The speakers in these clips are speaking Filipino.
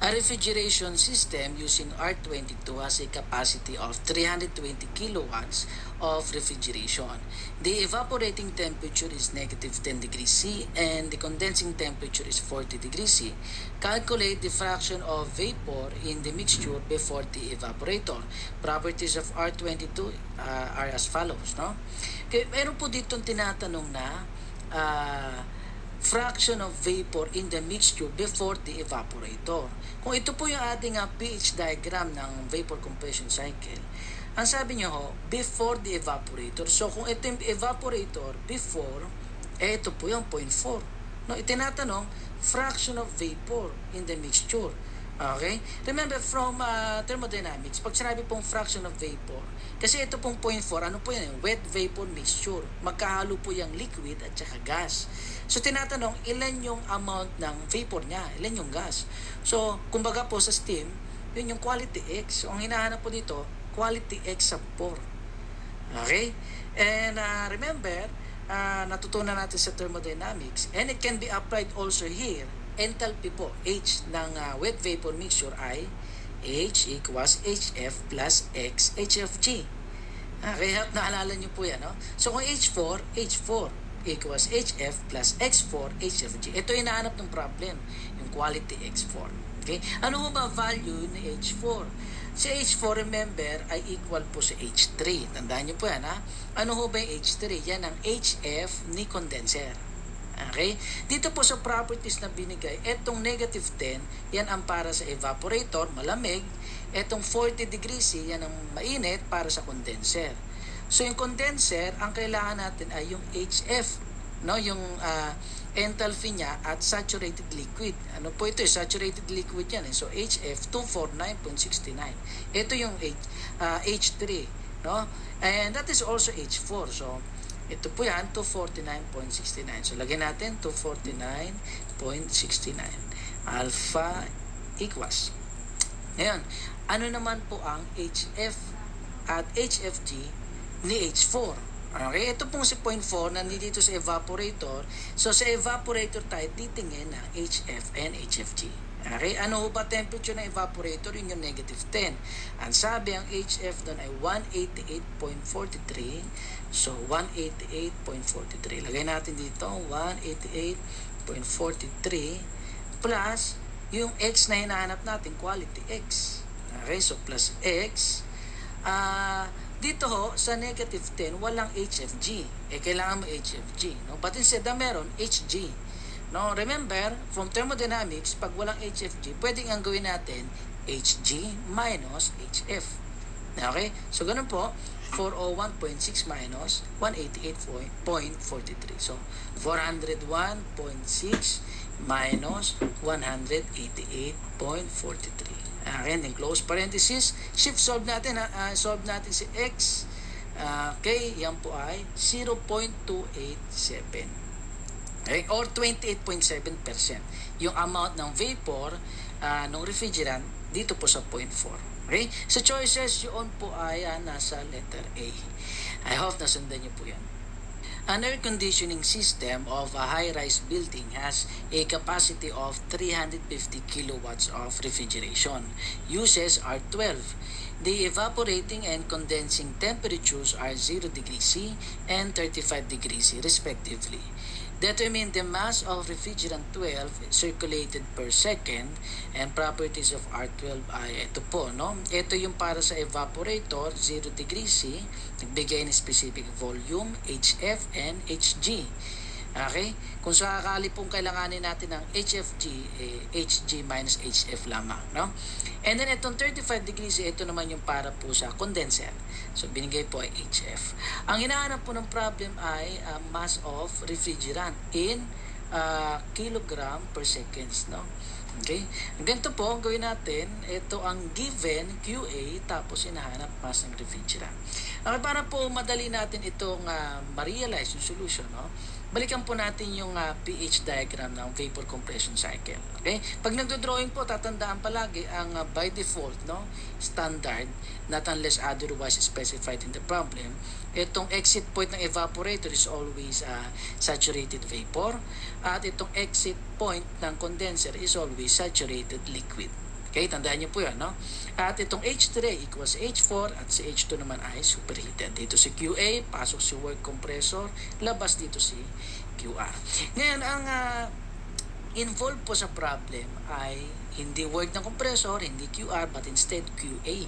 A refrigeration system using R22 has a capacity of 320 kilowatts of refrigeration. The evaporating temperature is -10 degrees C and the condensing temperature is 40 degrees C. Calculate the fraction of vapor in the mixture before the evaporator. Properties of R22 are as follows. No? Okay, meron po dito tinatanong na fraction of vapor in the mixture before the evaporator. Kung ito po yung ating pH diagram ng vapor compression cycle, ang sabi nyo ho, before the evaporator. So kung ito yung evaporator before, ito po yung 0.4. No, itinatanong, fraction of vapor in the mixture. Okay? Remember from thermodynamics, pag sinabi pong fraction of vapor, kasi ito pong 0.4, ano po yan? Wet vapor mixture. Magkahalo po yung liquid at saka gas. So tinatanong, ilan yung amount ng vapor niya? Ilan yung gas? So, kumbaga po sa steam, yun yung quality X. So, ang hinahanap po dito, quality X sub 4. Okay? And remember, natutunan natin sa thermodynamics, and it can be applied also here. Enthalpy po, H ng wet vapor mixture ay H equals HF plus X HFG. Okay, naalala nyo po yan, no? So kung H4 equals HF plus X4 HFG. Ito yung hinahanap ng problem, yung quality X4. Okay? Ano ba value ni H4? Si H4, remember, ay equal po sa H3. Tandaan nyo po yan, ha? Ano ba yung H3? Yan ang HF ni condenser. Okay? Dito po sa properties na binigay, etong -10, yan ang para sa evaporator, malamig. Etong 40 degrees C, yan ang mainit para sa condenser. So yung condenser, ang kailangan natin ay yung HF, no? Yung enthalpy niya at saturated liquid. Ano po ito? Saturated liquid yan. So HF 249.69. Ito yung H3, no? And that is also H4. So ito po yan, 249.69. So, lagyan natin 249.69. Alpha equals. Ngayon, ano naman po ang HF at HFG ni H4? Okay, ito pong si 0.4 na dito sa evaporator. So, sa evaporator tayo titingin ng HF and HFG. Okay, ano ba temperature ng evaporator? Yun yung -10. Ang sabi, ang HF doon ay 188.43. So, 188.43. Lagay natin dito, 188.43 plus yung X na hinahanap natin, quality X. Okay, so plus X. Dito ho, sa -10, walang HFG. Kailangan mo HFG. No? But instead na meron, HG. No, remember, from thermodynamics, pag walang HFG, pwedeng ang gawin natin HG minus HF. Okay? So, ganun po, 401.6 minus 188.43. So, 401.6 minus 188.43. Okay, then close parenthesis. Shift solve natin. Solve natin si X. Okay, yan po ay 0.287. Okay, or 28.7% yung amount ng vapor ng refrigerant dito po sa 0.4. Okay? So choices yun po ay nasa letter A. I hope nasundan niyo po yan. An air conditioning system of a high-rise building has a capacity of 350 kilowatts of refrigeration. Uses are 12. The evaporating and condensing temperatures are 0 degrees C and 35 degrees C respectively. Determine the mass of refrigerant 12 circulated per second, and properties of R12 ay ito po, no? Ito yung para sa evaporator, 0 degrees C, nagbigay ng specific volume, HF and HG. Okay? Kung sakali pong kailanganin natin ng HFG, HG minus HF lamang, no? And then itong 35 degrees, ito naman yung para po sa condenser. So, binigay po ay HF. Ang hinahanap po ng problem ay mass of refrigerant in kilogram per seconds, no? Okay? Ganito po, ang gawin natin, ito ang given QA, tapos hinahanap mass ng refrigerant. Okay, para po madali natin itong ma-realize yung solution, no? Balikan po natin yung pH diagram ng vapor compression cycle. Okay? Pag nagdo-drawing po, tatandaan palagi ang by default, no, standard, not unless otherwise specified in the problem, itong exit point ng evaporator is always saturated vapor, at itong exit point ng condenser is always saturated liquid. Okay, tandaan niyo po yan, no? At itong H3 equals H4 at si H2 naman ay superheated. Dito si QA, pasok si work compressor, labas dito si QR. Ngayon, ang involved po sa problem ay hindi work ng compressor, hindi QR, but instead QA.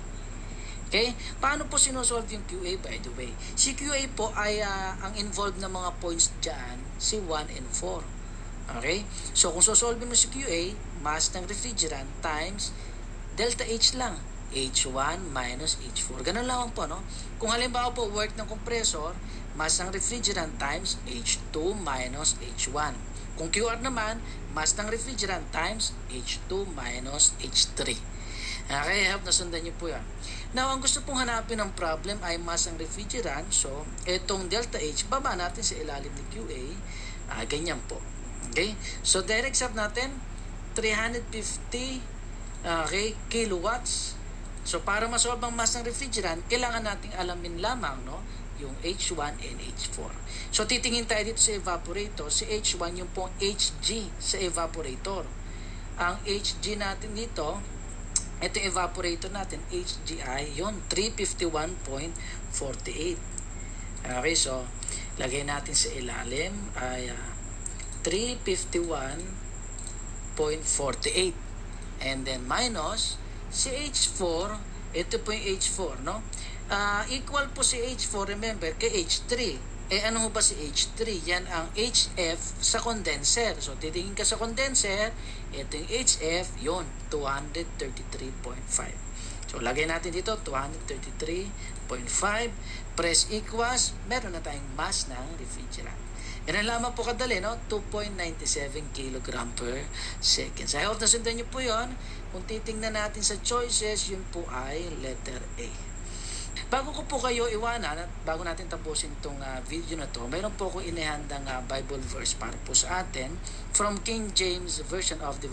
Okay? Paano po sinusolve yung QA, by the way? Si QA po ay ang involved na mga points dyan, si 1 and 4. Okay? So, kung sosolve mo si QA, mass ng refrigerant times delta H lang. H1 minus H4. Ganun lang po, no? Kung halimbawa po, work ng compressor, mass ng refrigerant times H2 minus H1. Kung QR naman, mass ng refrigerant times H2 minus H3. Okay, I hope nasundan niyo po yan. Now, ang gusto pong hanapin ng problem ay mass ng refrigerant. So, itong delta H, baba natin sa ilalim ni QA. Ganyan po. Okay? So, direct sub natin, 350 kilowatts. So, para masolve ang mass ng refrigerant, kailangan nating alamin lamang, no, yung H1 and H4. So, titingin tayo dito sa evaporator. Si H1 yung pong Hg sa evaporator. Ang Hg natin dito, ito yung evaporator natin, HGI, yun, 351.48. Okay, so, lagay natin sa ilalim ay 351.48. And then minus si H4, ito po yung H4, no? Equal po si H4, remember, kay H3. Ano ba si H3? Yan ang HF sa condenser. So, titingin ka sa condenser, ito yung HF, yun, 233.5. So, lagay natin dito, 233.5. Press equals, meron na tayong mass ng refrigerant. Yan ang lamang po kadali, no? 2.97 kg per second. I hope nasundan niyo po yun. Kung titingnan natin sa choices, yun po ay letter A. Bago ko po kayo iwanan at bago natin tapusin itong video na to, mayroon po ako inihandang Bible verse para po sa atin from King James Version of the